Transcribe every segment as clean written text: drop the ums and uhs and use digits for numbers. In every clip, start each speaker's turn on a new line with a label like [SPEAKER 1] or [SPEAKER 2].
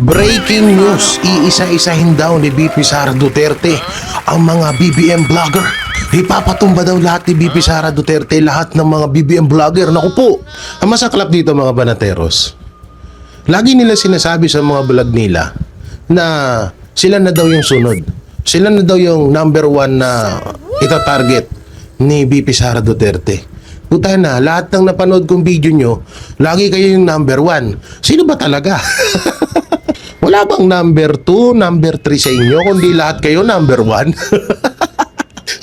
[SPEAKER 1] Breaking news, iisa-isahin daw ni VP Sara Duterte ang mga BBM vlogger. Ipapatumba daw lahat ni VP Sara Duterte, lahat ng mga BBM vlogger. Naku po, ang masaklap dito mga banateros, lagi nila sinasabi sa mga vlog nila na sila na daw yung sunod. Sila na daw yung number one na ita-target ni VP Sara Duterte. Puta na, lahat ng napanood kong video nyo, lagi kayo yung number one. Sino ba talaga? Wala bang number 2, number 3 sa inyo, kundi lahat kayo number 1?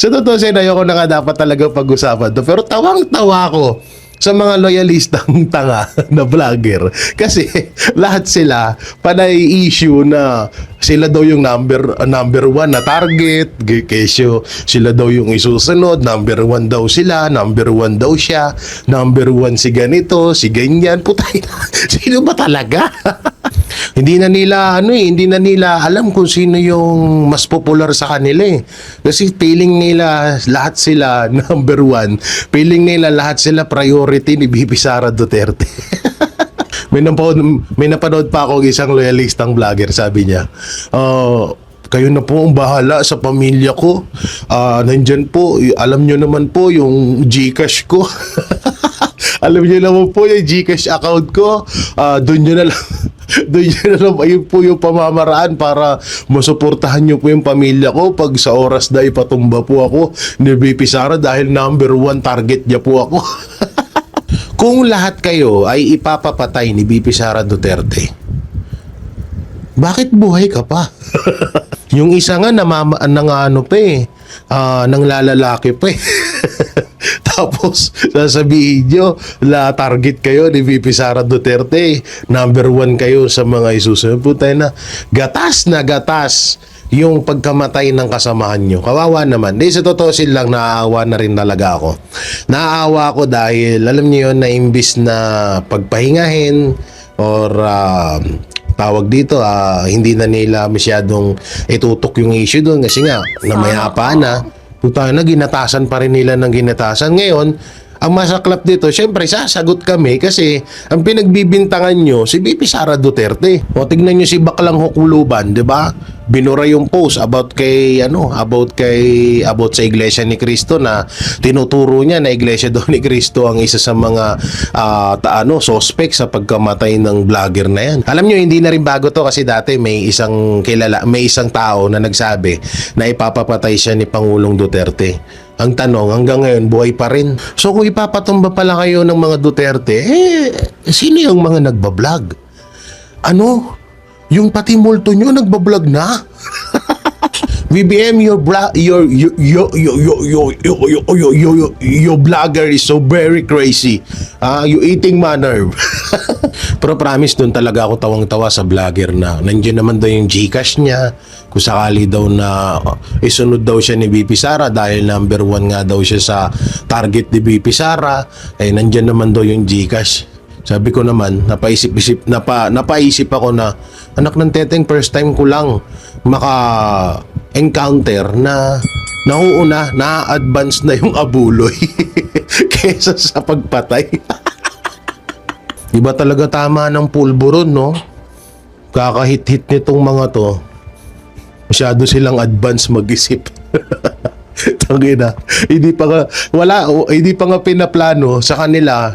[SPEAKER 1] Sa totoo siya, ayoko na nga dapat talaga pag-usapan to. Pero tawang-tawa ko sa mga loyalistang tanga na vlogger. Kasi lahat sila panay issue na sila daw yung number 1 na target. Kesyo sila daw yung isusunod. Number 1 daw sila. Number 1 daw siya. Number 1 si ganito, si ganyan. Putay na. Sino ba talaga? Hindi na nila alam kung sino yung mas popular sa kanila eh. Kasi feeling nila lahat sila number 1. Feeling nila lahat sila priority ni VP Sara Duterte. may napanood pa ako isang loyalistang vlogger, sabi niya, kayo na po ang bahala sa pamilya ko. Nandyan po, alam nyo naman po yung GCash ko. Alam nyo naman po yung GCash account ko. Doon nyo na lang. Doon yun po yung pamamaraan para masuportahan nyo po yung pamilya ko pag sa oras na ipatumba po ako ni VP Sara dahil number 1 target niya po ako. Kung lahat kayo ay ipapapatay ni VP Sara Duterte, bakit buhay ka pa? Yung isa nga nang lalaki pa eh. Tapos sasabihin nyo la target kayo ni VP Sara Duterte, number 1 kayo sa mga isusunod. Putay na gatas yung pagkamatay ng kasamahan nyo. Kawawa naman. Di sa totoo lang, naaawa na rin talaga ako. Naaawa ako dahil alam niyo yun na imbis na pagpahingahin or tawag dito, hindi na nila masyadong itutok yung issue doon kasi nga namayapa na. Puta na, ginatasan pa rin nila ng ginatasan. Ngayon, ang masaklap dito, syempre sasagot kami kasi ang pinagbibintangan nyo si VP Sara Duterte. O tignan nyo si Baklang Hukuluban, 'di ba? Binura yung post about sa Iglesia ni Cristo na tinuturo niya na Iglesia daw ni Cristo ang isa sa mga suspect sa pagkamatay ng vlogger na yan. Alam nyo, hindi na rin bago to kasi dati may isang tao na nagsabi na ipapapatay siya ni Pangulong Duterte. Ang tanong, hanggang ngayon, buhay pa rin. So kung ipapatumba pala kayo ng mga Duterte, sino yung mga nagbablog? Yung pati multo nyo nagbablog na? VBM, your vlogger is so very crazy. You eating my nerve. Pero promise, doon talaga ako tawang-tawa sa vlogger na nandiyan naman daw yung GCash niya. Kung sakali daw na isunod daw siya ni VP Sara dahil number 1 nga daw siya sa target ni VP Sara, nandiyan naman daw yung GCash. Sabi ko naman, napaisip ako na, anak ng teteng, first time ko lang maka-encounter na nauuna, na-advance na yung abuloy kesa sa pagpatay. Iba talaga tama ng pulburon, no? Kakahit-hit nitong mga to. Masyado silang advance mag-isip. Tangina. Hindi pa nga pinaplano sa kanila,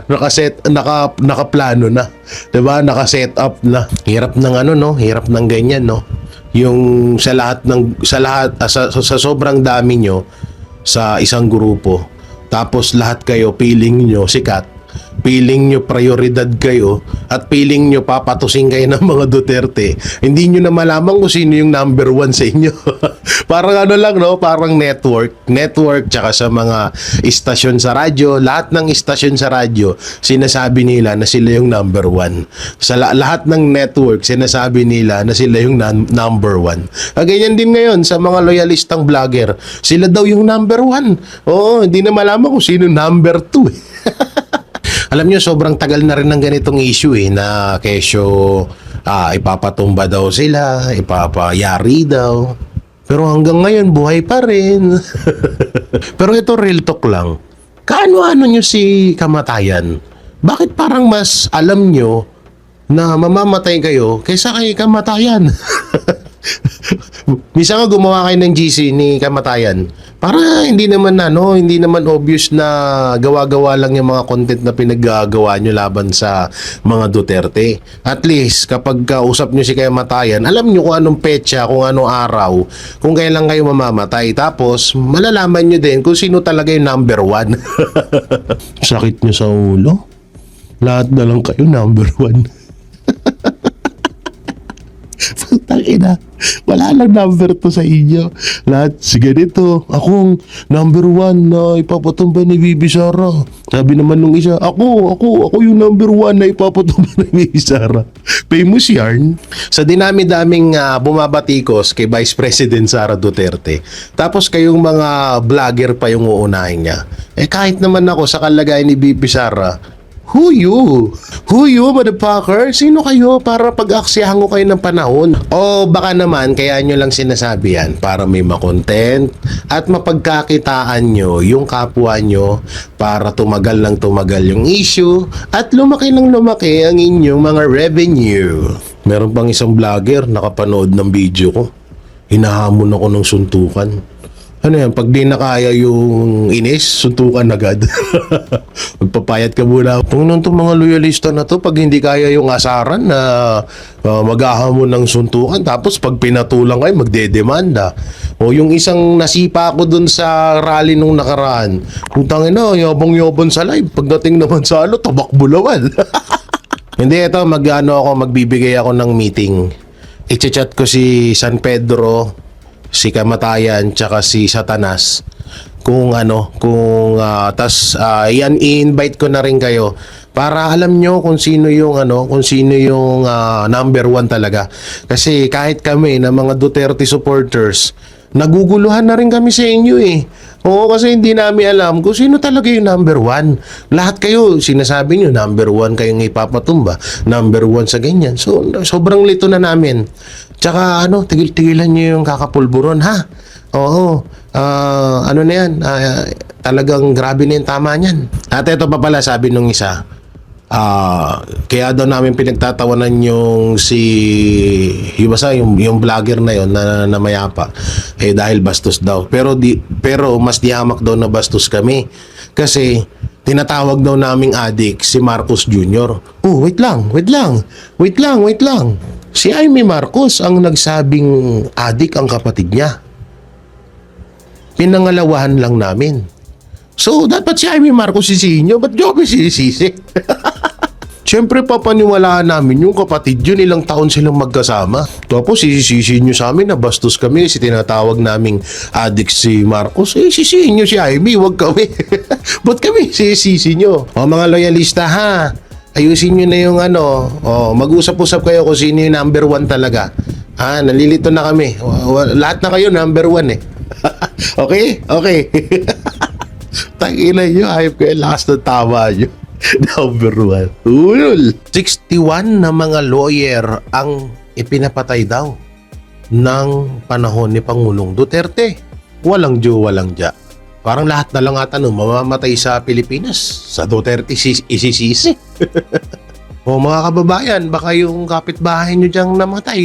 [SPEAKER 1] nakaplano na. 'Di ba? Naka-set up na. Hirap ng hirap ng ganyan, no? Yung sa sobrang dami nyo sa isang grupo. Tapos lahat kayo feeling nyo sikat. Feeling nyo prioridad kayo at feeling nyo papatusin kayo ng mga Duterte, hindi nyo na malaman kung sino yung number 1 sa inyo. Parang parang network tsaka sa mga istasyon sa radyo, lahat ng istasyon sa radyo sinasabi nila na sila yung number 1. Sa lahat ng network sinasabi nila na sila yung number 1. Ganyan din ngayon sa mga loyalistang vlogger, sila daw yung number 1. Oo, hindi na malaman kung sino number 2. Alam nyo, sobrang tagal na rin ng ganitong issue na kesyo ipapatumba daw sila, ipapayari daw. Pero hanggang ngayon, buhay pa rin. Pero ito, real talk lang. Kaano-ano nyo si kamatayan? Bakit parang mas alam nyo na mamamatay kayo kaysa kay kamatayan. Misa nga gumawa kayo ng GC ni kamatayan para hindi naman hindi naman obvious na gawa-gawa lang yung mga content na pinaggagawa nyo laban sa mga Duterte. At least kapag kausap nyo si kamatayan, alam nyo kung anong petsa, kung anong araw, kung kailan kayo mamamatay. Tapos malalaman nyo din kung sino talaga yung number 1. Sakit nyo sa ulo, lahat na lang kayo number 1. Tangina, wala lang number 2 sa inyo. Lahat, sige nito, akong number 1 na ipapatumba ni Bibi Sara. Sabi naman nung isa, ako yung number 1 na ipapatumba ni Bibi Sara. Famous yarn. Sa dinami-daming bumabatikos kay Vice President Sara Duterte, tapos kayong mga vlogger pa yung uunahin niya. Kahit naman ako sa kalagayan ni Bibi Sara, Who you? Who you, motherfucker? Sino kayo para pag-aksyahan ko kayo ng panahon? O baka naman, kaya nyo lang sinasabi yan para may makontent at mapagkakitaan nyo yung kapwa nyo para tumagal lang tumagal yung issue at lumaki ng lumaki ang inyong mga revenue. Meron pang isang vlogger nakapanood ng video ko. Hinahamon ako ng suntukan. Ano yan, pag di na kaya yung inis, suntukan agad. Magpapayat ka muna. Tungnon itong mga loyalista na to, pag hindi kaya yung asaran na maghahamon ng suntukan, tapos pag pinatulang kayo, magdedemanda. O yung isang nasipa ko dun sa rally nung nakaraan, putangin na, yabang-yabang sa live. Pagdating naman sa tabak bulawan. Hindi, ito, magbibigay ako ng meeting. I-chat ko si San Pedro, si Kamatayan, tsaka si Satanas. I-invite ko na rin kayo para alam nyo kung sino yung number 1 talaga. Kasi kahit kami na mga Duterte supporters, naguguluhan na rin kami sa inyo eh. Oo, kasi hindi namin alam kung sino talaga yung number 1. Lahat kayo, sinasabi nyo, number 1 kayong ipapatumba, number 1 sa ganyan. So, sobrang lito na namin. Tsaka, tigil-tigilan nyo yung kakapulburon, ha? Oo, na yan, talagang grabe na yung tama niyan. At ito pa pala, sabi nung isa, kaya daw namin pinagtatawanan yung yung vlogger na yon na mayapa dahil bastos daw, pero mas dihamak daw na bastos kami kasi tinatawag daw naming adik si Marcos Jr. Oh, wait lang, si Amy Marcos ang nagsabing adik ang kapatid niya. Pinangalawahan lang namin. So, dapat si Amy Marcos sisihin nyo. Ba't nyo kami sinisisi? Siyempre, papaniwalaan namin yung kapatid yun. Ilang taon silang magkasama. Tapos, sisisihin nyo sa amin na bastos kami. Si tinatawag naming adik si Marcos. Sisihin nyo si Amy. Huwag kami. Ba't kami sisisi nyo? O, mga loyalista ha. Ayusin nyo na yung mag-usap-usap kayo kung sino yung number 1 talaga. Nalilito na kami. Lahat na kayo number 1 eh. Okay? Tangina nyo, ayop ko yung lakas ng tama nyo. Number 1. Ulul! 61 na mga lawyer ang ipinapatay daw ng panahon ni Pangulong Duterte. Walang Diyo, walang Diya. Parang lahat na lang ata mamamatay sa Pilipinas. Sa Duterte isisisi. O mga kababayan, baka yung kapitbahay nyo diyang namatay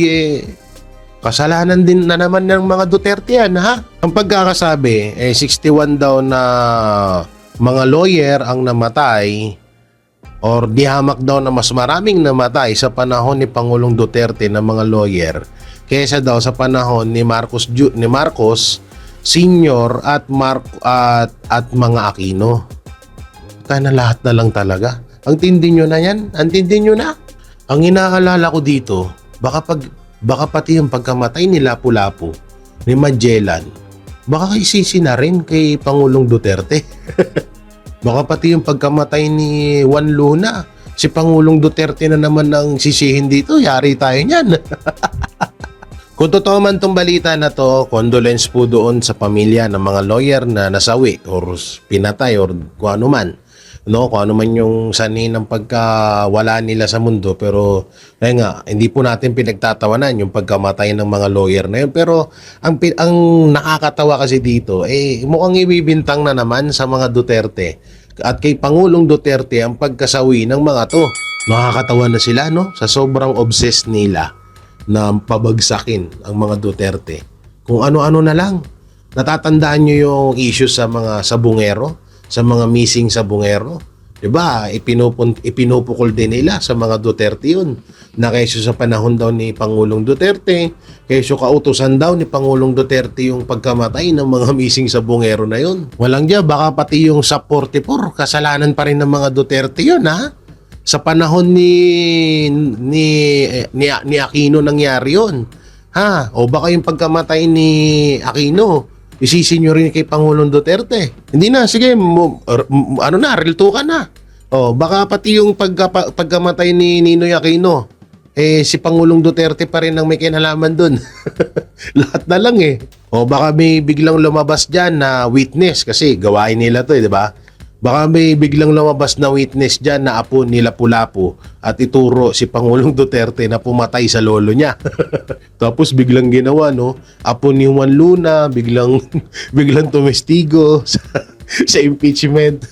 [SPEAKER 1] kasalanan din na naman ng mga Duterte yan, ha? Ang pagkakasabi, 61 daw na mga lawyer ang namatay or dihamak daw na mas maraming namatay sa panahon ni Pangulong Duterte na mga lawyer kaysa daw sa panahon ni Marcos Senior at mga Aquino. Kaya na lahat na lang talaga. Ang tindi nyo na yan. Ang tindi nyo na. Ang inaalala ko dito, baka pati yung pagkamatay ni Lapu-Lapu, ni Magellan, baka isisi na rin kay Pangulong Duterte. Baka pati yung pagkamatay ni Juan Luna, si Pangulong Duterte na naman ang sisihin dito, yari tayo niyan. Kung totoo man tong balita na to, condolence po doon sa pamilya ng mga lawyer na nasawi or pinatay or kung ano man. Kung ano man yung sanhi ng pagkawala nila sa mundo, pero hindi po natin pinagtatawanan yung pagkamatay ng mga lawyer na yun. Pero ang nakakatawa kasi dito, mukhang ibibintang na naman sa mga Duterte at kay Pangulong Duterte ang pagkasawi ng mga to. Nakakatawa na sila, no? Sa sobrang obsessed nila na pabagsakin ang mga Duterte. Kung ano-ano na lang. Natatandaan nyo yung issue sa mga sabungero, sa mga missing sabungero? Diba? Ipinupukol din nila sa mga Duterte yun. Na kesyo sa panahon daw ni Pangulong Duterte, kesyo kautusan daw ni Pangulong Duterte yung pagkamatay ng mga missing sabungero na yun. Walang diya, baka pati yung SAP 44, kasalanan pa rin ng mga Duterte yun, ha? Sa panahon ni Aquino nangyari yun. Ha? O baka yung pagkamatay ni Aquino, isisinyo rin kay Pangulong Duterte. Hindi na, sige, relto ka na. O, baka pati yung pagkamatay ni Ninoy Aquino, si Pangulong Duterte pa rin ang may kinalaman dun. Lahat na lang eh. O baka may biglang lumabas dyan na witness, kasi gawain nila to di ba? Baka may biglang lumabas na witness dyan na apo ni Lapu-Lapu at ituro si Pangulong Duterte na pumatay sa lolo niya. Tapos biglang ginawa, no? Apo ni Juan Luna, biglang tumestigo sa impeachment.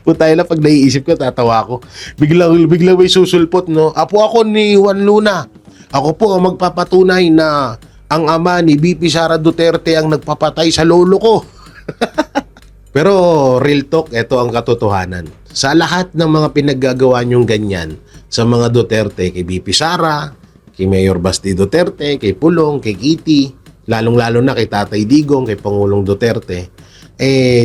[SPEAKER 1] Putay na, pag naiisip ko, tatawa ko. Biglang may susulpot, no? Apo ako ni Juan Luna. Ako po ang magpapatunay na ang ama ni BP Sara Duterte ang nagpapatay sa lolo ko. Pero real talk, ito ang katotohanan. Sa lahat ng mga pinaggagawa nyong ganyan, sa mga Duterte, kay BP Sara, kay Mayor Basti Duterte, kay Pulong, kay Kitty, lalong-lalo na kay Tatay Digong, kay Pangulong Duterte,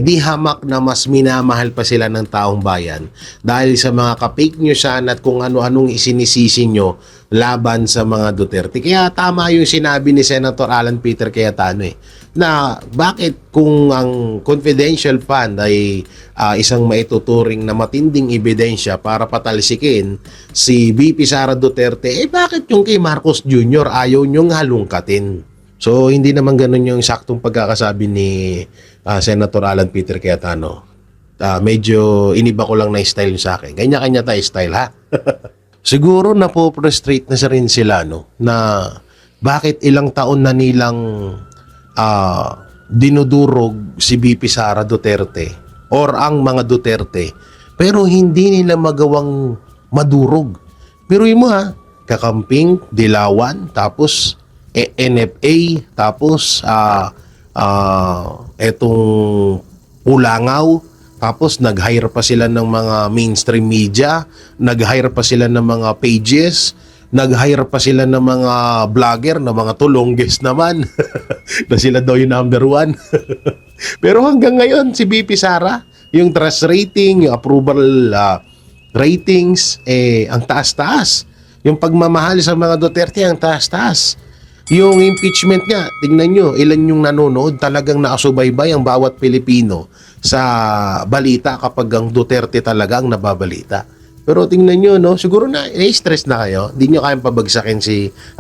[SPEAKER 1] di hamak na mas minamahal pa sila ng taong bayan dahil sa mga ka-fake newsan at kung ano-anong isinisisi nyo laban sa mga Duterte. Kaya tama yung sinabi ni Senator Alan Peter Cayetano na bakit kung ang confidential fund ay isang maituturing na matinding ebidensya para patalsikin si BP Sara Duterte, bakit yung kay Marcos Jr. ayaw nyong halungkatin? So, hindi naman ganun yung saktong pagkakasabi ni Senator Alan Peter Cayetano. Medyo iniba ko lang na style sa akin. Kanya-kanya tayo style, ha? Siguro napo-frustrate na rin sila, no? Na bakit ilang taon na nilang dinudurog si BP Sara Duterte or ang mga Duterte, pero hindi nila magawang madurog. Pero mo, ha? Kakamping, Dilawan, tapos NFA, tapos etong Pulangaw, tapos nag-hire pa sila ng mga mainstream media, nag-hire pa sila ng mga pages, nag-hire pa sila ng mga vlogger na mga longest naman na sila daw yung number 1. Pero hanggang ngayon si BP Sara, yung trust rating, yung approval ratings, ang taas-taas. Yung pagmamahal sa mga Duterte, ang taas-taas. Yung impeachment nga, tingnan nyo, ilan yung nanonood, talagang nakasubaybay ang bawat Pilipino sa balita kapag ang Duterte talagang nababalita. Pero tingnan nyo, no, siguro na stress na kayo, hindi nyo kayang pabagsakin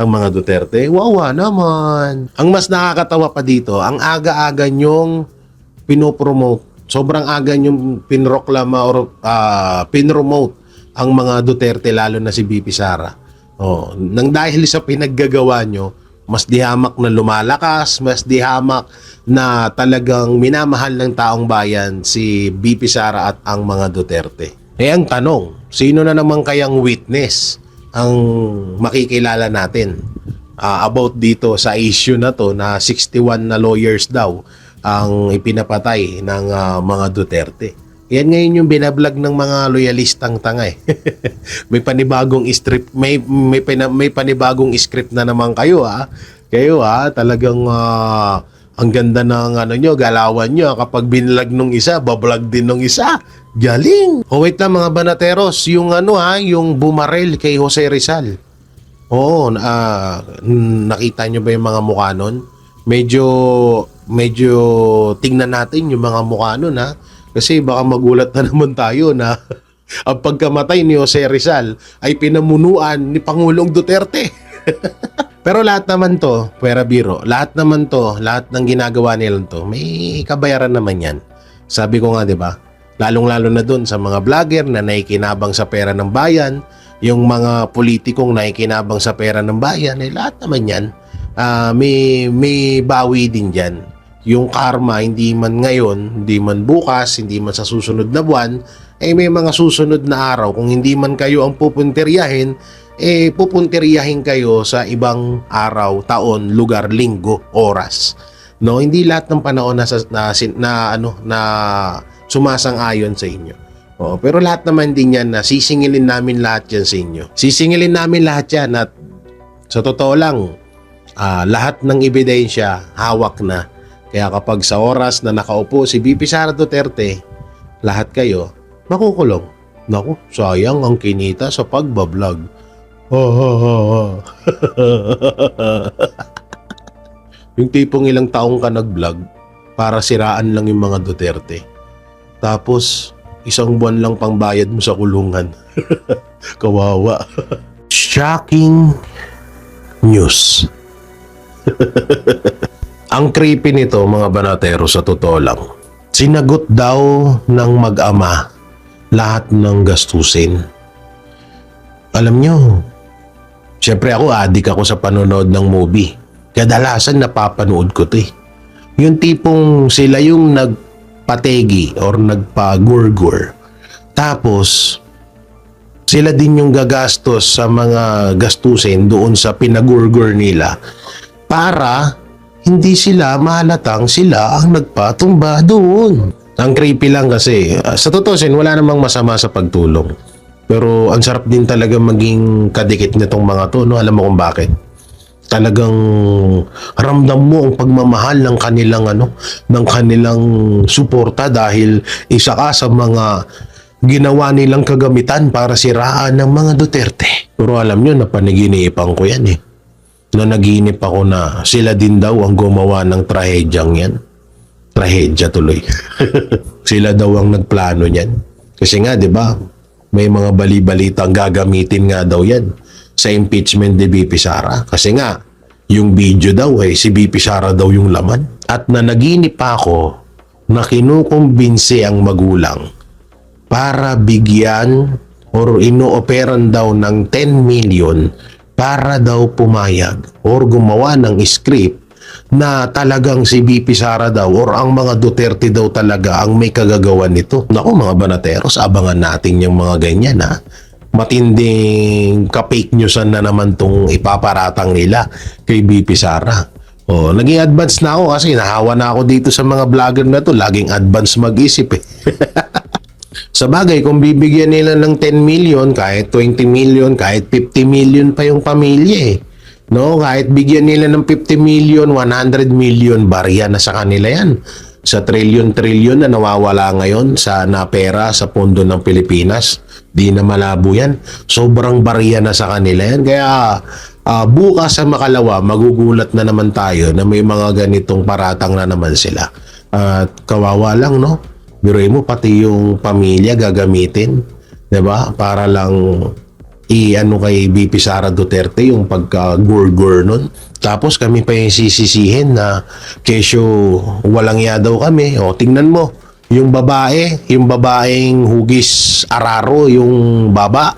[SPEAKER 1] ang mga Duterte. Wawa naman. Ang mas nakakatawa pa dito, ang aga-aga nyong pinopromote, sobrang aga nyong pinroklama or pinromote ang mga Duterte, lalo na si BP Sara. Nang dahil sa pinaggagawa nyo, mas dihamak na lumalakas, mas dihamak na talagang minamahal ng taong bayan si BP Sara at ang mga Duterte. Ang tanong, sino na naman kayang witness ang makikilala natin about dito sa issue na to na 61 na lawyers daw ang ipinapatay ng mga Duterte? Yan ngayon yung binablog ng mga loyalistang tanga eh. May panibagong script, may panibagong script na naman kayo ha. Kayo ha, talagang ang ganda ng nyo, galawan nyo. Kapag binlag nung isa, bablog din nung isa. Galing. Wait lang mga banateros, yung yung bumarel kay Jose Rizal. Nakita nyo ba yung mga mukha nun? Medyo tingnan natin yung mga mukha nun ha. Kasi baka magulat na naman tayo na ang pagkamatay ni Jose Rizal ay pinamunuan ni Pangulong Duterte. Pero lahat naman to, pwera biro, lahat ng ginagawa nila to, may kabayaran naman yan. Sabi ko nga, di ba? Lalong-lalo na dun sa mga vlogger na naikinabang sa pera ng bayan, yung mga politikong naikinabang sa pera ng bayan, lahat naman yan, may bawi din dyan. yung karma, hindi man ngayon, hindi man bukas, hindi man sa susunod na buwan, may mga susunod na araw. Kung hindi man kayo ang pupuntiryahin, pupuntiryahin kayo sa ibang araw, taon, lugar, linggo, oras. No, hindi lahat ng panahon na sumasang-ayon sa inyo. Pero lahat naman din yan na sisingilin namin lahat yan sa inyo. Sisingilin namin lahat yan at sa totoo lang, lahat ng ebidensya hawak na. Kaya kapag sa oras na nakaupo si VP Sara Duterte, lahat kayo makukulong. Naku, sayang ang kinita sa pagbablog. Yung tipong ilang taong ka nag-vlog para siraan lang yung mga Duterte. Tapos, isang buwan lang pang bayad mo sa kulungan. Kawawa. Shocking news. Ang creepy nito mga banatero sa totoo lang. Sinagot daw ng mag-ama lahat ng gastusin. Alam nyo, syempre ako adik ako sa panonood ng movie. Kadalasan napapanood ko to eh. Yung tipong sila yung nagpategi or nagpagurgur. Tapos, sila din yung gagastos sa mga gastusin doon sa pinagurgur nila para hindi sila mahalatang sila ang nagpatumba doon. Ang creepy lang kasi, sa totoo wala namang masama sa pagtulong. Pero ang sarap din talaga maging kadikit nitong mga to, no? Alam mo kung bakit? Talagang ramdam mo ang pagmamahal ng kanilang suporta dahil isa ka sa mga ginawa nilang kagamitan para siraan ng mga Duterte. Pero alam nyo, napanaginipan ko yan eh. Naginip ako na sila din daw ang gumawa ng trahedyang yan. Trahedya tuloy. Sila daw ang nagplano niyan. Kasi nga, di ba, may mga bali-balitang gagamitin nga daw yan sa impeachment ni VP Sara. Kasi nga, yung video daw si VP Sara daw yung laman. At nanaginip ako na kinukumbinsi ang magulang para bigyan or inooperan daw ng 10 million para daw pumayag or gumawa ng script na talagang si VP Sara daw or ang mga Duterte daw talaga ang may kagagawan nito. Naku mga banateros, abangan natin yung mga ganyan ha. Matinding ka-fake newsan na naman tong ipaparatang nila kay VP Sara. Naging advance na ako kasi nahawa na ako dito sa mga vlogger na to. Laging advance mag-isip eh. Sa bagay, kung bibigyan nila ng 10 million, kahit 20 million, kahit 50 million pa yung pamilya eh. No, kahit bigyan nila ng 50 million, 100 million, barya na sa kanila yan. Sa trilyon-trilyon na nawawala ngayon na pera sa pondo ng Pilipinas. Di na malabo yan. Sobrang barya na sa kanila yan. Kaya bukas sa makalawa, magugulat na naman tayo na may mga ganitong paratang na naman sila. At kawawa lang, no? Biruin mo, pati yung pamilya gagamitin. Diba? Para lang kay VP Sara Duterte yung pagka-gur-gur nun. Tapos kami pa yung sisisihin na kesyo walang iya daw kami. Tingnan mo, yung babaeng hugis araro, yung baba.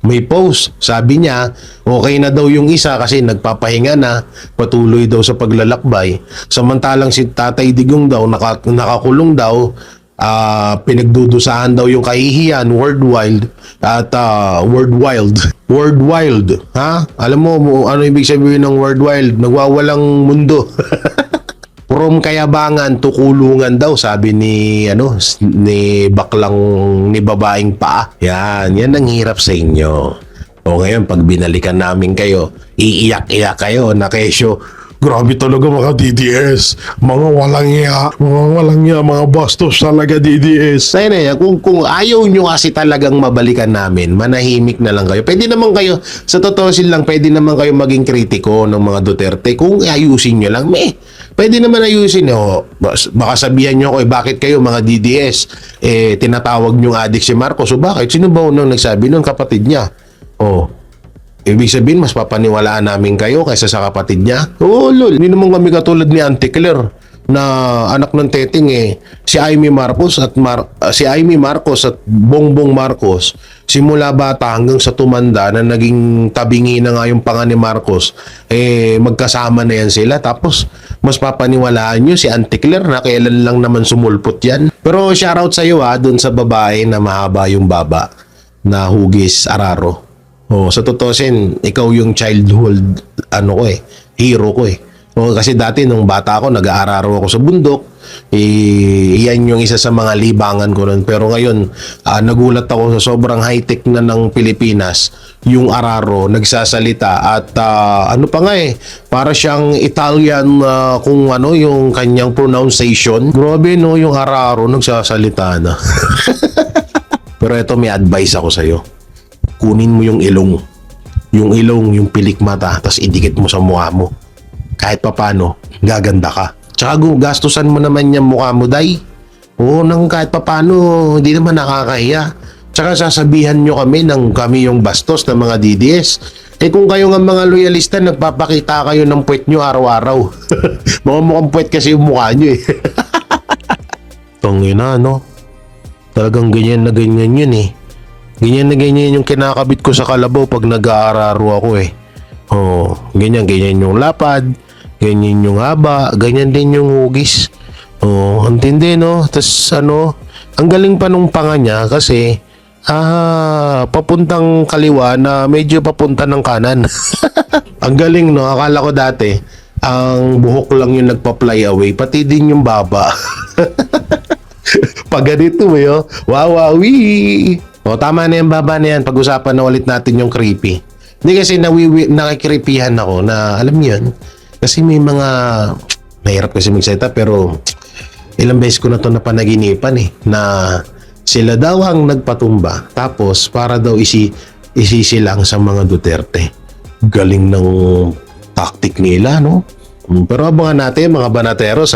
[SPEAKER 1] May post. Sabi niya, okay na daw yung isa kasi nagpapahinga na, patuloy daw sa paglalakbay. Samantalang si Tatay Digong daw, nakakulong daw, pinagdudusahan daw yung kahihiyan, worldwide at word wild, ha? Alam mo ano ibig sabihin ng word wild? Nagwawalang mundo. From kayabangan to kulungan daw, sabi ni babaeng paa. Yan ang hirap sa inyo. O ngayon pag binalikan namin kayo, iiyak-iyak kayo na kesyo, grabe talaga mga DDS. Mga walang iya, mga bastos talaga DDS. Kung ayaw nyo kasi talagang mabalikan namin, manahimik na lang kayo. Pwede naman kayo, sa totoo lang, pwede naman kayo maging kritiko ng mga Duterte. Kung ayusin nyo lang, pwede naman ayusin nyo. Baka sabihan nyo ako, bakit kayo mga DDS, tinatawag nyo adik si Marcos. O bakit? Sino ba unang nagsabi nun? Kapatid niya. Ibig sabihin, mas papaniwalaan namin kayo kaysa sa kapatid niya? Lol. Hindi naman kami katulad ni Auntie Claire. na anak ng Teteng si Amy Marcos at si Amy Marcos at Bongbong Marcos simula bata hanggang sa tumanda na naging tabingi na nga yung panga ni Marcos magkasama na yan sila, tapos mas papaniwalaan nyo si Auntie Claire na kailan lang naman sumulpot yan. Pero shoutout sa iyo dun sa babae na mahaba yung baba na Hugis Araro. Sa totoosin, ikaw yung childhood hero ko kasi dati nung bata ako, nag-aararo ako sa bundok. Yan yung isa sa mga libangan ko nun. Pero ngayon, nagulat ako sa sobrang high-tech na ng Pilipinas. Yung araro, nagsasalita. At ano pa nga para siyang Italian kung yung kanyang pronunciation. Grabe yung araro, nagsasalita na. Pero ito, may advice ako sa'yo. Kunin mo yung ilong. Yung ilong, yung pilik mata, tapos idikit mo sa mukha mo. Kahit papano, gaganda ka. Tsaka gastusan mo naman yung mukha mo, day. Nang kahit papano, hindi naman nakakahiya. Tsaka sasabihan nyo kami yung bastos ng mga DDS. Kung kayo nga mga loyalista, nagpapakita kayo ng puwet nyo araw-araw. Mukhang puwet kasi yung mukha nyo Tongina, Talagang ganyan na ganyan yun Ganyan na ganyan yung kinakabit ko sa kalabaw pag nag-aararo ako ganyan yung lapad, ganyan yung haba, ganyan din yung hugis. Ang tindi tas ang galing pa nung panga niya kasi papuntang kaliwa na medyo papunta ng kanan. Ang galing akala ko dati ang buhok lang yung nagpa-fly away, pati din yung baba. Pag ganito wawawi. Tama na yung baba na yan, pag-usapan na ulit natin yung creepy. Hindi kasi nakikiripihan ako na alam niyo yun. Kasi may mga nahirap kasi magsalita pero ilang beses ko na to napanaginipan na sila daw ang nagpatumba tapos para daw isisilang sa mga Duterte. Galing ng tactic nila Pero abangan natin mga banateros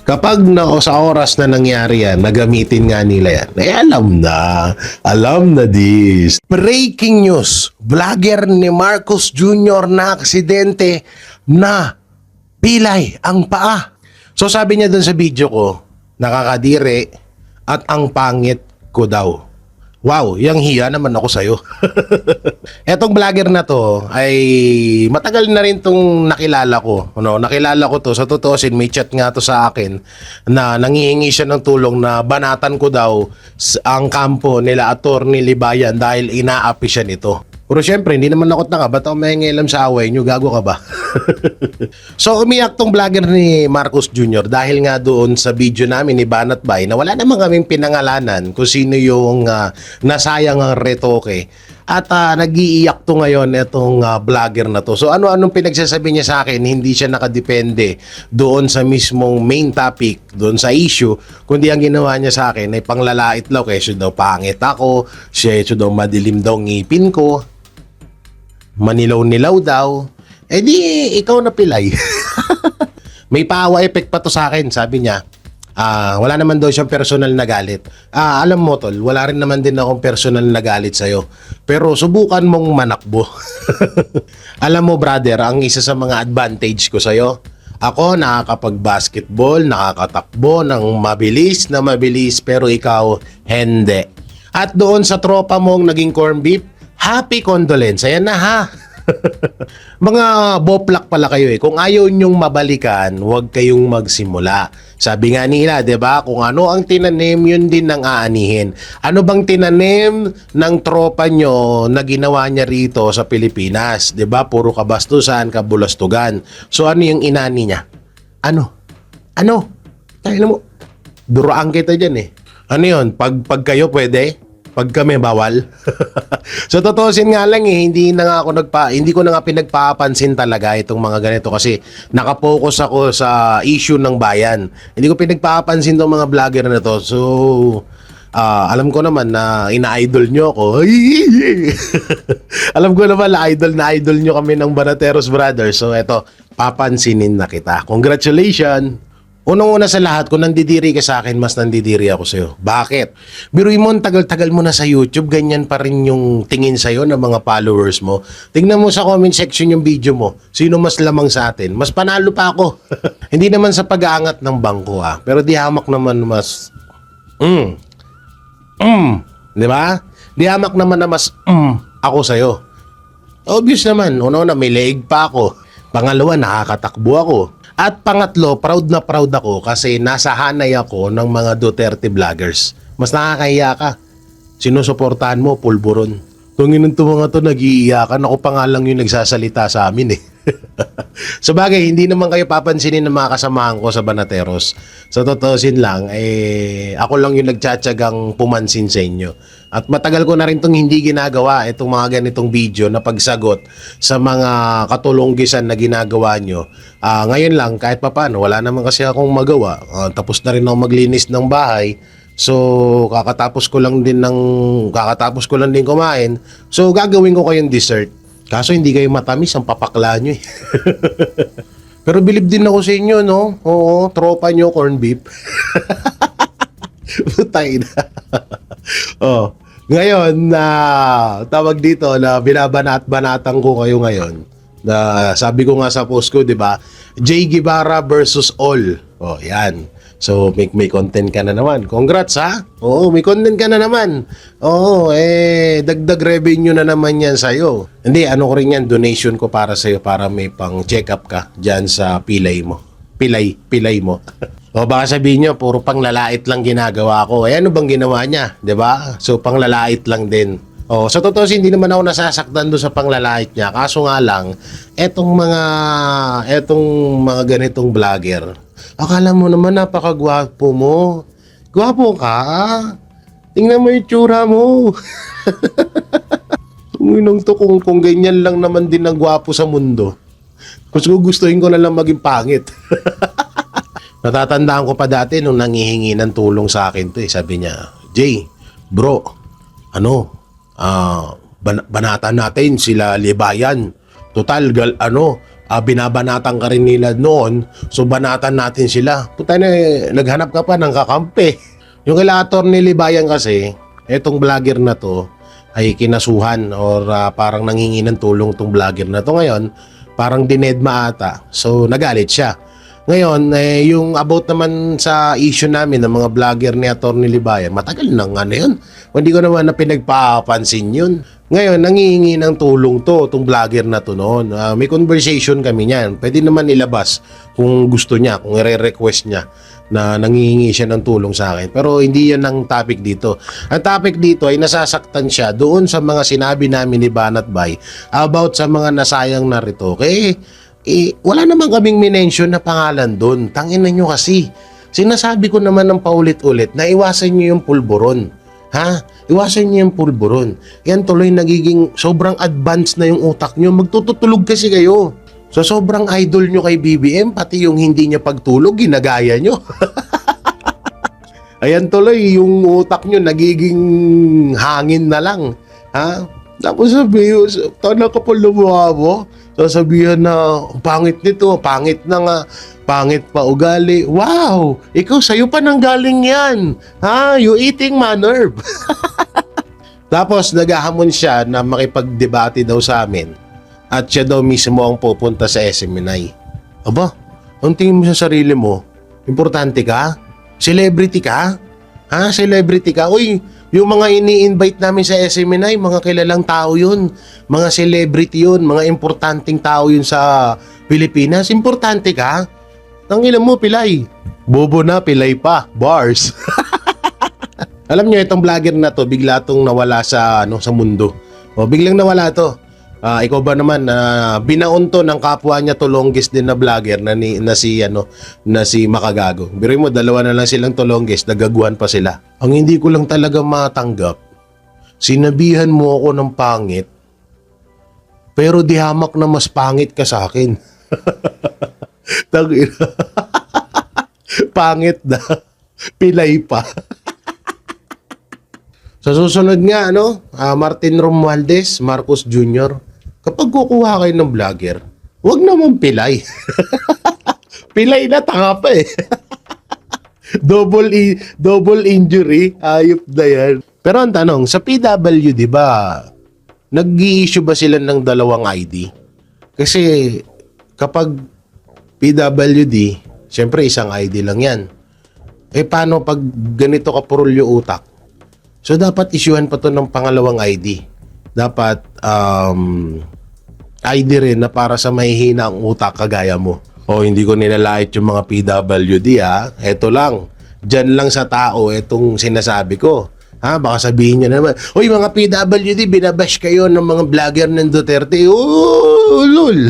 [SPEAKER 1] kapag sa oras na nangyari yan, nagamitin nga nila yan. Alam na this. Breaking news, vlogger ni Marcos Jr. na aksidente na pilay ang paa. So sabi niya dun sa video ko, nakakadiri at ang pangit ko daw. Wow, yang hiya naman ako sa'yo. Etong vlogger na to ay matagal na rin tong nakilala ko. Nakilala ko to. Sa totoosin, may chat nga to sa akin na nangihingi siya ng tulong na banatan ko daw ang kampo nila Attorney Libayan dahil inaapi siya nito. Pero syempre, hindi naman ako tanga. Ba't ako mahingilam sa away nyo? Gago ka ba? So, umiyak tong vlogger ni Marcos Jr. dahil nga doon sa video namin ni Banat Bay na wala naman kaming pinangalanan kung sino yung nasayang ang retoke. At nag-iiyak to ngayon itong vlogger na to. So, ano-anong pinagsasabi niya sa akin, hindi siya nakadepende doon sa mismong main topic, doon sa issue, kundi ang ginawa niya sa akin ay panglalait law. Kaya daw pangit ako, siya daw madilim daw ngipin ko, manilaw-nilaw daw. Di ikaw na pilay. May paawa effect pa to sa akin, sabi niya. Wala naman daw siyang personal na galit. Alam mo tol, wala rin naman din akong personal na galit sa'yo. Pero subukan mong manakbo. Alam mo brother, ang isa sa mga advantage ko sa'yo, ako nakakapag-basketball, nakakatakbo ng mabilis, pero ikaw hindi. At doon sa tropa mong naging corn beef, happy condolence. Ayan na ha. Mga boplak pala kayo Kung ayaw nyong mabalikan, huwag kayong magsimula. Sabi nga nila, 'di ba? Kung ano ang tinanim, yun din ang aanihin. Ano bang tinanim ng tropa nyo na ginawa niya rito sa Pilipinas? 'Di ba? Puro kabastusan, kabulastugan. So ano yung inani niya? Ano? Tayo mo. Duraan kita diyan Ano yun? Pag kayo pwede? Pag kami bawal. So totoosin nga lang hindi ko na nga pinagpapansin talaga itong mga ganito kasi nakapokus ako sa issue ng bayan. Hindi ko pinagpapansin tong mga vlogger na to. So alam ko naman na ina-idol nyo ako. Alam ko naman na idol nyo kami ng Banateros Brothers. So eto, papansinin na kita. Congratulations! Unang-una sa lahat, kung nandidiri ka sa akin, mas nandidiri ako sa'yo. Bakit? Biruin mo, ang tagal-tagal mo na sa YouTube, ganyan pa rin yung tingin sa'yo ng mga followers mo. Tingnan mo sa comment section yung video mo. Sino mas lamang sa atin? Mas panalo pa ako. Hindi naman sa pag-aangat ng bangko pero di hamak naman mas... Di ba? Di hamak naman na mas ako sa'yo. Obvious naman, una-una may leeg pa ako. Pangalawa, nakakatakbo ako. At pangatlo, proud na proud ako kasi nasa hanay ako ng mga Duterte vloggers. Mas nakakahiya ka. Sinusuportahan mo, pulburon. Tungin ng mga to, nag-iiyakan. Ako pa nga lang yung nagsasalita sa amin Sa bagay, hindi naman kayo papansinin ng mga kasamahan ko sa Banateros. Sa totoosin lang, ako lang yung nagtsatsagang pumansin sa inyo. At matagal ko na rin itong hindi ginagawa, itong mga ganitong video na pagsagot sa mga katulonggisan na ginagawa nyo. Ngayon lang, kahit papaano, wala naman kasi akong magawa. Tapos na rin ako maglinis ng bahay. So, kakatapos ko lang din kumain. So, gagawin ko kayong dessert. Kaso hindi kayo matamis, ang papakla nyo Pero bilib din ako sa inyo, no? Oo, tropa nyo, corn beef. Putay na. Ngayon, tawag dito na binabanat-banatan ko kayo ngayon. Sabi ko nga sa post ko, di ba? Jay Guevara versus all. Yan. So, may content ka na naman. Congrats, ha? Oo, may content ka na naman. Oo, dagdag revenue na naman yan sa'yo. Hindi, ano ko rin yan, donation ko para sa'yo para may pang check up ka dyan sa pilay mo. Pilay mo. O baka sabihin nyo, puro pang lalait lang ginagawa ko. Ano bang ginawa niya? 'Di ba? So, pang lalait lang din. Sa totoo, hindi naman ako nasasaktan doon sa panglalait niya. Kaso nga lang, etong mga ganitong vlogger, akala mo naman napakagwapo mo. Gwapo ka? Tingnan mo yung tsura mo. Tuminong to kung ganyan lang naman din ang gwapo sa mundo. Gustuhin ko na lang maging pangit. Natatandaan ko pa dati nung nangihingi ng tulong sa akin to Sabi niya, Jay, bro, banatan natin sila Libayan. Total, binabanatan ka rin nila noon, so banatan natin sila. Puta na, naghanap ka pa ng kakampi. Yung kila Atty. Libayan kasi, etong vlogger na to, ay kinasuhan or parang nanghingi ng tulong tong vlogger na to ngayon, parang dinedma ata. So, nagalit siya. Ngayon, yung about naman sa issue namin ng mga vlogger ni Atty. Libayan, matagal nang yun. Hindi ko naman na pinagpapansin yun. Ngayon, nangihingi ng tulong itong vlogger na to noon. May conversation kami niyan. Pwede naman ilabas kung gusto niya, kung i-request niya na nangihingi siya ng tulong sa akin. Pero hindi yan ang topic dito. Ang topic dito ay nasasaktan siya doon sa mga sinabi namin ni Banat Bay about sa mga nasayang narito. Wala naman kaming minention na pangalan doon. Tangina nyo kasi. Sinasabi ko naman ng paulit-ulit na iwasan nyo yung pulburon. Iwasan nyo yung pulburon. Yan tuloy nagiging sobrang advanced na yung utak nyo. Magtututulog kasi kayo. So sobrang idol nyo kay BBM, pati yung hindi niya pagtulog, ginagaya nyo. Ayan tuloy, yung utak nyo nagiging hangin na lang. Tapos sabihin, tana ka pa lumuha mo. Sasabihan na, pangit nito, pangit na nga, pangit pa ugali. Wow! Ikaw, sa'yo pa nang galing yan. You eating my nerve. Tapos, naghahamon siya na makipagdebate daw sa amin. At siya daw mismo ang pupunta sa SMNI. Aba, ang tingin mo sa sarili mo, importante ka? Celebrity ka? Celebrity ka? Uy, yung mga ini-invite namin sa SMNI, mga kilalang tao yun. Mga celebrity yun. Mga importanteng tao yun sa Pilipinas. Importante ka? Tangilan mo, pilay. Bobo na, pilay pa. Bars. Alam nyo, itong vlogger na to, bigla tong nawala sa mundo. Biglang nawala to. Ikaw ba naman, binaon to ng kapwa niya tulonggis din na vlogger na si Makagago. Biruin mo, dalawa na lang silang tulonggis, nagaguhan pa sila. Ang hindi ko lang talaga matanggap, sinabihan mo ako ng pangit, pero di hamak na mas pangit ka sa akin. Pangit na, pilay pa. Sa susunod nga, Martin Romualdez, Marcos Jr., kapag kukuha kayo ng vlogger, huwag naman pilay. Pilay na, tanga pa Double injury, ayop na yan. Pero ang tanong, sa PWD ba, nag-i-issue ba sila ng dalawang ID? Kasi kapag PWD, syempre isang ID lang yan. Paano pag ganito kapurol yung utak? So dapat isyuhan pa to ng pangalawang ID. Dapat ID rin na para sa mahihina ang utak kagaya mo. O hindi ko nilalait yung mga PWD ha. Eto lang. Diyan lang sa tao itong sinasabi ko. Ha, baka sabihin niya naman, "Uy, mga PWD, binabash kayo ng mga vlogger ng Duterte." Oh, lol.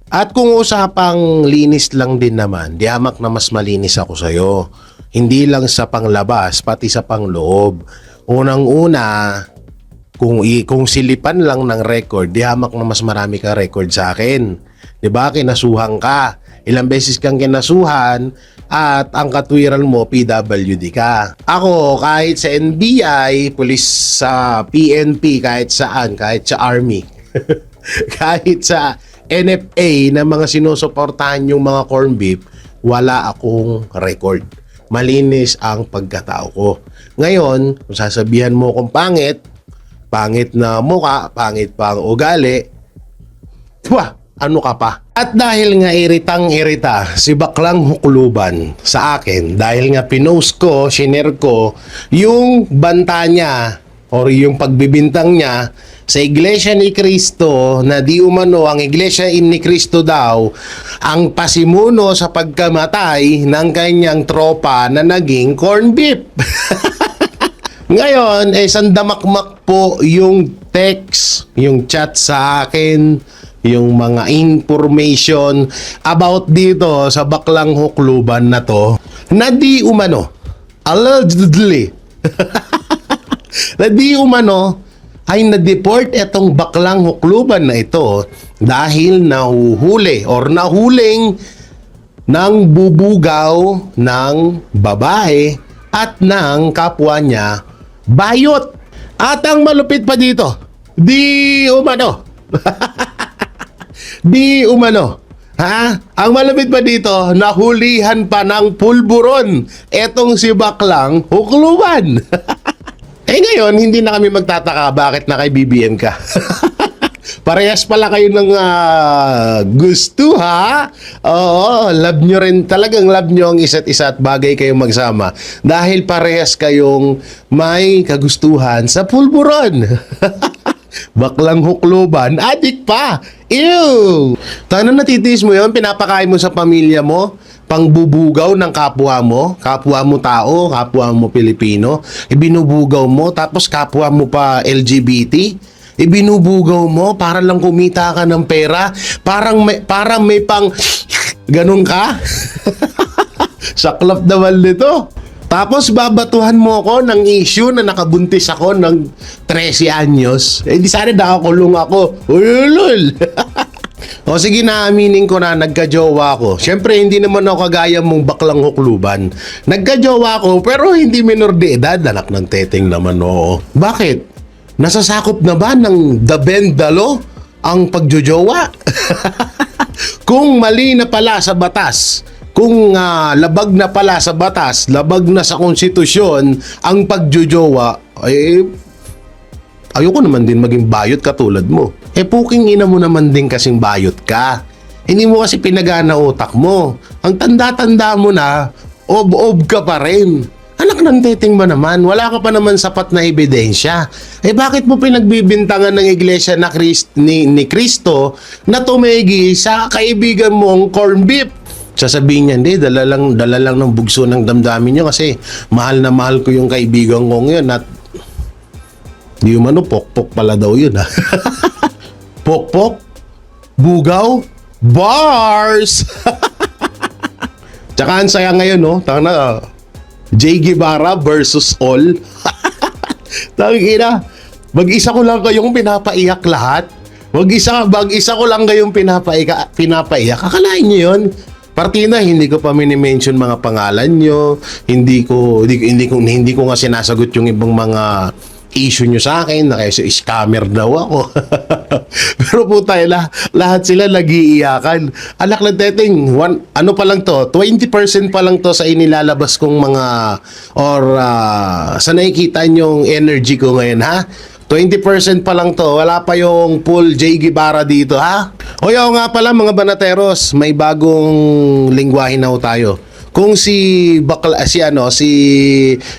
[SPEAKER 1] At kung usapang linis lang din naman, di hamak na mas malinis ako sa'yo. Hindi lang sa panglabas, pati sa pangloob. Unang-una, kung silipan lang ng record, di hamak na mas marami ka record sa akin. Di ba? Kinasuhan ka. Ilang beses kang kinasuhan at ang katwiran mo, PWD ka. Ako, kahit sa NBI, pulis sa PNP, kahit saan, kahit sa Army, kahit sa NFA na mga sinusuportahan yung mga corn beef, wala akong record. Malinis ang pagkatao ko. Ngayon, kung sasabihan mo kung pangit na mukha, pangit pa ang ugali, ano ka pa? At dahil nga iritang-irita si Baklang Hukluban sa akin, dahil nga pinost ko, shinare ko, yung banta niya or yung pagbibintang niya sa Iglesia ni Cristo na di umano ang Iglesia ni Cristo daw ang pasimuno sa pagkamatay ng kanyang tropa na naging corn beef. Ngayon, sandamakmak po yung text, yung chat sa akin, yung mga information about dito sa Baklang Hukluban na to na di umano, allegedly, na di umano ay na-deport itong Baklang Hukluban na ito dahil nahuhuli or nahuling ng bubugaw ng babae at ng kapwa niya bayot. At ang malupit pa dito, di umano. Di umano. Ha? Ang malapit pa dito, nahulihan pa ng pulburon etong si Baklang Hukluban. Ngayon, hindi na kami magtataka bakit naka-BBM ka. Parehas pala kayo ng gusto, ha? Oo, love nyo rin. Talagang love nyo ang isa't isa at bagay kayong magsama. Dahil parehas kayong may kagustuhan sa pulburon. Baklang Hukluban, adik pa. Ew! Tano natitiis mo yun? Pinapakain mo sa pamilya mo? Pangbubugaw ng kapwa mo tao, kapwa mo Pilipino, ibinubugaw mo, tapos kapwa mo pa LGBT, ibinubugaw mo para lang kumita ka ng pera, parang may pang ganun ka. Saklap naman nito. Tapos babatuhan mo ko ng issue na nakabuntis ako ng 13 anyos. Di sana nakakulong ako. Ulul! O sige na, aminin ko na nagka-jowa ko. Siyempre, hindi naman ako kagaya mong Baklang Hukluban. Nagka-jowa ko, pero hindi minor de edad. Anak ng teteng naman, oo. Bakit? Nasasakop na ba ng the bendalo ang pagjojowa? Kung mali na pala sa batas, kung labag na pala sa batas, labag na sa konstitusyon ang pagjojowa, ayoko naman din maging bayot katulad mo. Puking ina mo naman din kasing bayot ka. Hindi mo kasi pinagana utak mo. Ang tanda-tanda mo na, ob-ob ka pa rin. Anak ng teteng mo naman, wala ka pa naman sapat na ebidensya. Bakit mo pinagbibintangan ng iglesia na ni Cristo na tumigi sa kaibigan mong corn beef? Sasabihin niya, hindi, dala lang ng bugso ng damdamin niyo kasi mahal na mahal ko yung kaibigan ko ngayon at di umano, pokpok pala daw yun, ha? Pokpok, bugaw, bars! Tsaka ang saya ngayon, no? Tanga, Jay Guevara versus all. Tangina, mag-isa ko lang kayong pinapaiyak lahat. Mag-isa ko lang kayong pinapaiyak. Akalain niyo yun? Partina, hindi ko pa mini-mention mga pangalan nyo. Hindi ko nga sinasagot yung ibang mga issue nyo sa akin na kayo scammer daw ako. Pero po tayo, lahat sila nag-iiyakan. Alak lang teteng, ano pa lang to, 20% pa lang to sa inilalabas kong mga, or sa nakikita nyong energy ko ngayon, ha? 20% pa lang to, wala pa yung full J. Guevara dito, ha? O yaw nga pala mga banateros, may bagong lingwahe na ho tayo. Kung si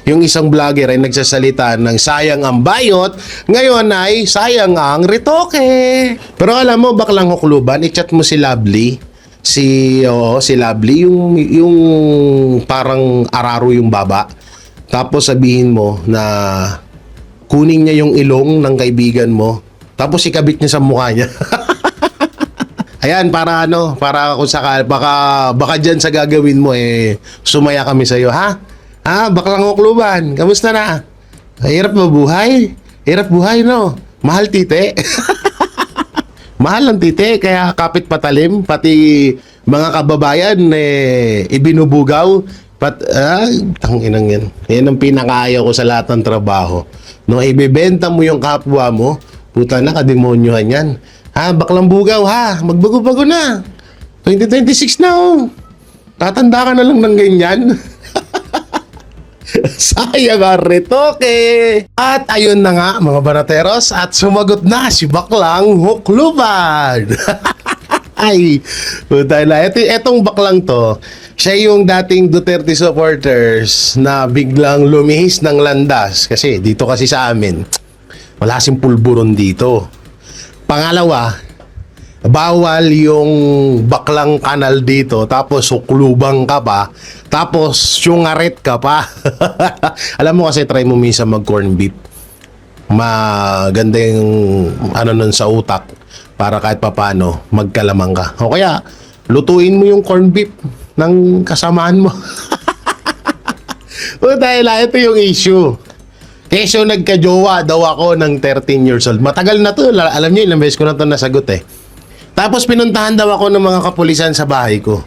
[SPEAKER 1] yung isang vlogger ay nagsasalita ng sayang ang bayot, ngayon ay sayang ang retoke. Pero alam mo, baklang hukluban, i-chat mo si Lovely. Si Lovely, yung parang araro yung baba. Tapos sabihin mo na kunin niya yung ilong ng kaibigan mo. Tapos ikabit niya sa mukha niya. Ayan, para kung sakal, baka dyan sa gagawin mo, sumaya kami sa'yo, ha? Ha, baklang hukluban, kamusta na? Hirap mabuhay? Hirap buhay, no? Mahal tite? Mahal ang tite, kaya kapit patalim, pati mga kababayan, ibinubugaw. Tanginang yan. Yan ang pinakaayaw ko sa lahat ng trabaho. No, ibebenta mo yung kapwa mo, puta na, kademonyohan yan. Ha, baklang bugaw, ha? Magbago-bago na. 2026 na, oh. Tatanda ka na lang ng ganyan. Sayang ang retoke. At ayun na nga, mga banateros, at sumagot na si baklang hukluban. Ay, puta na. Etong baklang to, siya yung dating Duterte supporters na biglang lumihis ng landas. Kasi dito kasi sa amin, wala kasing pulburon dito. Pangalawa, bawal yung baklang kanal dito, tapos suklubang ka pa, tapos syungaret ka pa. Alam mo kasi, try mo minsan mag corn beef. Maganda yung nun sa utak para kahit papano magkalamang ka. O kaya, lutuin mo yung corn beef ng kasamaan mo. O dahil ito yung issue. Kesyo nagka-jowa daw ako ng 13 years old. Matagal na to. Alam niyo, ilang beses ko na to nasagot eh. Tapos pinuntahan daw ako ng mga kapulisan sa bahay ko.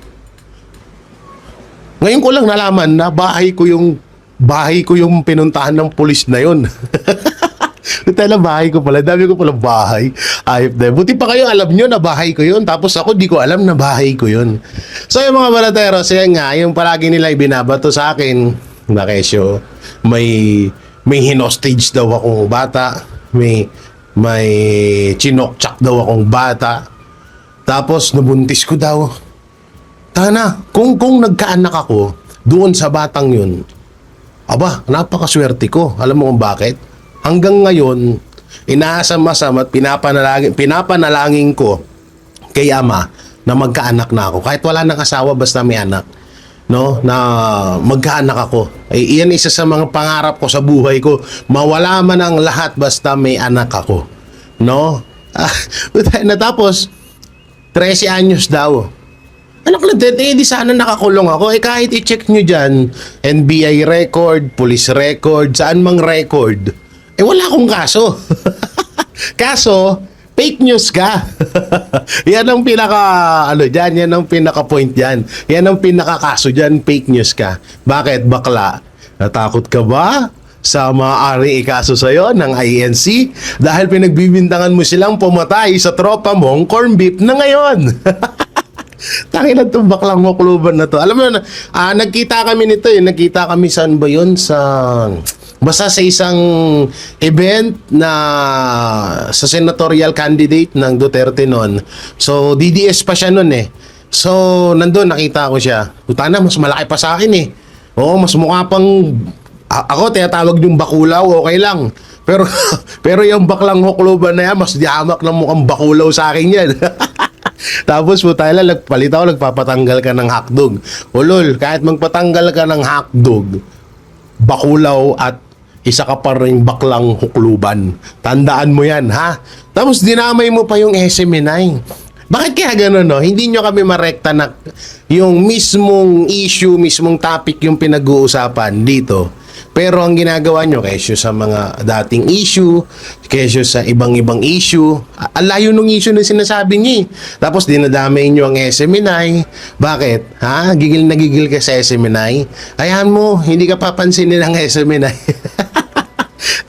[SPEAKER 1] Ngayon ko lang nalaman na bahay ko yung pinuntahan ng pulis na yun. Tala, bahay ko pala. Dami ko pala bahay. Ayop na. Buti pa kayo alam nyo na bahay ko yun. Tapos ako di ko alam na bahay ko yun. So yung mga balateros, yan nga, yung palagi nila ibinabato sa akin na kesyo, may hinostage daw akong bata, may chinokchak daw akong bata, tapos nabuntis ko daw. Tana, kung nagkaanak ako doon sa batang yun, aba, napakaswerte ko. Alam mo kung bakit? Hanggang ngayon, inaasam-asam at pinapanalangin ko kay Ama na magkaanak na ako. Kahit wala nang asawa, basta may anak. No, na magkaanak ako. Iyan isa sa mga pangarap ko sa buhay ko. Mawala man ang lahat basta may anak ako. No? Natapos 13 anyos daw. Anak lang din, di sana nakakulong ako. Kahit i-check nyo dyan, NBI record, police record, saan mang record, wala akong kaso. Kaso, fake news ka. Yan ang yan ang pinaka-point dyan. Yan ang pinaka-kaso dyan, fake news ka. Bakit, bakla? Natakot ka ba sa maaaring ikaso sa'yo ng INC? Dahil pinagbibintangan mo silang pumatay sa tropa mong corn beef na ngayon. Tangin na itong baklang hukluban na to. Alam mo na, nagkita kami nito Nagkita kami saan ba yun? Basta sa isang event na sa senatorial candidate ng Duterte noon. So, DDS pa siya noon eh. So, nandun nakita ko siya. Putana, mas malaki pa sa akin eh. Oo, mas mukha pang... Ako, tinatawag yung bakulaw, okay lang. Pero yung baklang hukluban na yan, mas diamak ng mukhang bakulaw sa akin yan. Tapos po tayo lang, nagpapatanggal ka ng hotdog. Ulol, kahit magpatanggal ka ng hotdog, bakulaw at isa ka pa rin baklang hukluban. Tandaan mo yan, ha? Tapos dinamay mo pa yung SMNI. Bakit kaya gano'n, no? Hindi nyo kami marekta na yung mismong issue, mismong topic yung pinag-uusapan dito. Pero ang ginagawa nyo, kesyo sa mga dating issue, kesyo sa ibang-ibang issue, ang layo nung issue na sinasabi nyo eh. Tapos dinadamay nyo ang SMNI. Bakit? Ha? Gigil na gigil ka sa SMNI? Ayan mo, hindi ka papansinin ng SMNI.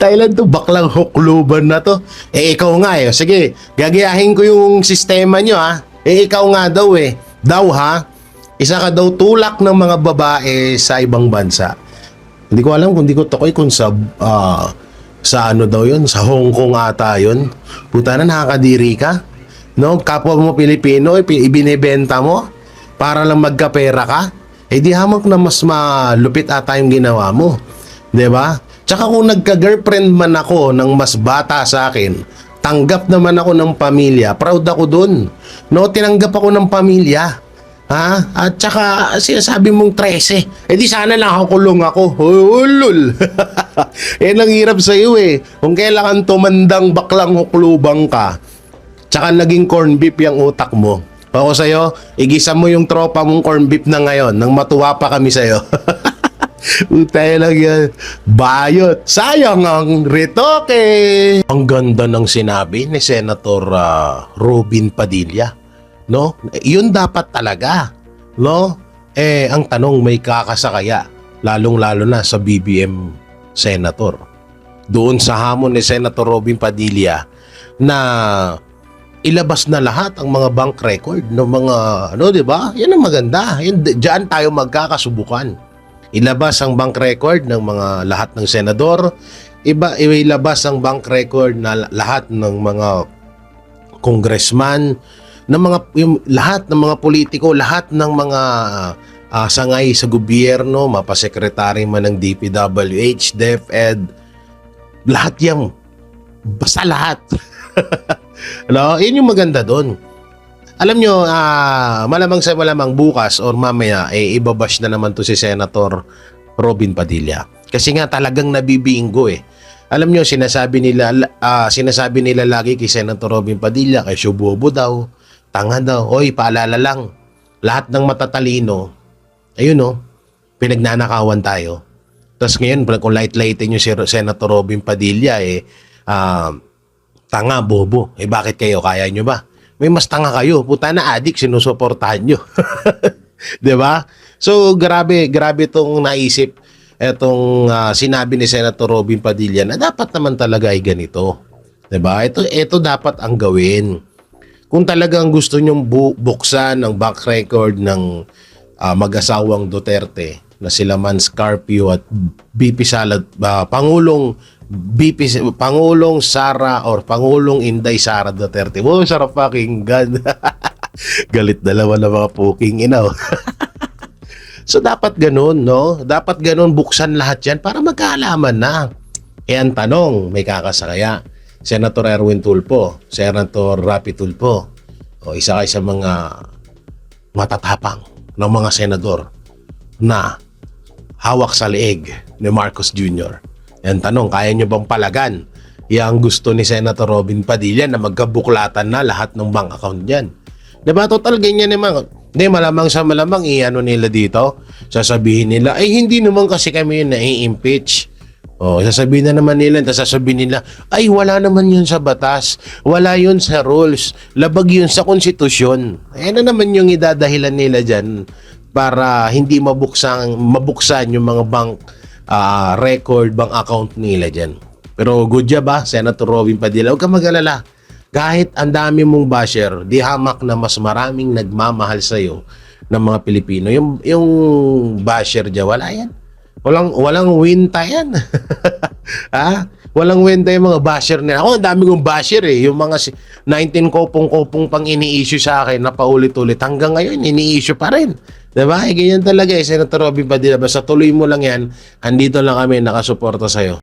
[SPEAKER 1] Thailand to, baklang hukluban na to. Eh, ikaw nga eh. Sige, gagayahin ko yung sistema nyo ha. Eh, ikaw nga daw eh. Daw ha, isa ka daw tulak ng mga babae sa ibang bansa. Hindi ko alam kung di ko tokoy kung sa ano daw yun, sa Hong Kong ata yun. Puta na, nakakadiri ka. No, kapwa mo Pilipino, ibinibenta mo para lang magkapera ka. Eh di hamak na mas malupit ata yung ginawa mo. 'Di ba? Tsaka kung nagka-girlfriend man ako ng mas bata sa akin, tanggap naman ako ng pamilya. Proud ako dun. No, tinanggap ako ng pamilya. Ha? At tsaka sinasabi mong 13. Eh di sana nakakulong ako. Ulul. Eh ang hirap sa iyo eh. Kung kailangan tumandang baklang huklubang ka, tsaka naging corn beef yung utak mo. Ako sa'yo, igisa mo yung tropa mong corn beef na ngayon nang matuwa pa kami sa'yo. Utay lang yan. Bayot. Sayang ang retoke. Ang ganda ng sinabi ni Senator Robin Padilla. No? Yun dapat talaga. No? Eh, ang tanong, may kakasakaya. Lalong-lalo na sa BBM Senator. Doon sa hamon ni Senator Robin Padilla na ilabas na lahat ang mga bank record ng mga ano, 'di ba? Yan ang maganda. Diyan tayo magkakasubukan. Ilabas ang bank record ng mga lahat ng senador, ilabas ang bank record na lahat ng mga congressman, lahat ng mga politiko, lahat ng mga sangay sa gobyerno, mapasekretary man ng DPWH, DepEd, lahat yan. Basta lahat. Ano? Yun yung maganda doon. Alam nyo, malamang sa malamang bukas or mamaya, ibabash na naman to si Senator Robin Padilla. Kasi nga talagang nabibinggo eh. Alam nyo, sinasabi nila lagi kay Senator Robin Padilla, kay Shubobo daw, tanga daw, oy, paalala lang, lahat ng matatalino, ayun no, pinagnanakawan tayo. Tapos ngayon, kung light-lightin nyo si Senator Robin Padilla, tanga, bobo. Eh bakit kayo? Kaya nyo ba? May mas tanga kayo. Puta na adik, sinusuportahan nyo. 'Di ba? So, grabe itong naisip. Itong sinabi ni Senator Robin Padilla na dapat naman talaga ay ganito. 'Di ba? Ito dapat ang gawin. Kung talagang gusto nyong buksan ang back record ng mag-asawang Duterte na sila Man Scarpio at BP Sala, Pangulong Sara or Pangulong Inday Sara Duterte. Oh, sarap pakinggan. Galit dalawa na mga puking inaw. So dapat ganun, no? Dapat ganun, buksan lahat yan para magkaalaman na. Eh ang tanong, may kakasakaya. Senator Erwin Tulfo, Senator Rapi Tulfo, o isa kayo sa mga matatapang ng mga senador na hawak sa leeg ni Marcos Jr. Yan tanong, kaya nyo bang palagan yung gusto ni Senator Robin Padilla na magkabuklatan na lahat ng bank account niyan? Diba? Total ganyan naman. Hindi, malamang sa malamang i-ano nila dito. Sasabihin nila, ay hindi naman kasi kami yun na-i-impeach. O, sasabihin na naman nila, sasabihin nila, ay wala naman yun sa batas. Wala yun sa rules. Labag yun sa konstitusyon. Ayan na naman yung idadahilan nila dyan para hindi mabuksan yung mga bank record, bank account nila dyan. Pero good job Senator Robin Padilla. Huwag ka mag-alala. Kahit ang dami mong basher, di hamak na mas maraming nagmamahal sa'yo ng mga Pilipino. Yung basher dyan, wala yan. Walang winta yan. Ha? Walang winta yung mga basher nila. Ako, ang dami kong basher eh. Yung mga 19 kopong-kopong pang ini-issue sa akin na paulit-ulit. Hanggang ngayon, ini-issue pa rin. Diba? Ganyan talaga Senator Robin Padilla. Basta tuloy mo lang yan. Andito lang kami nakasuporta sa'yo.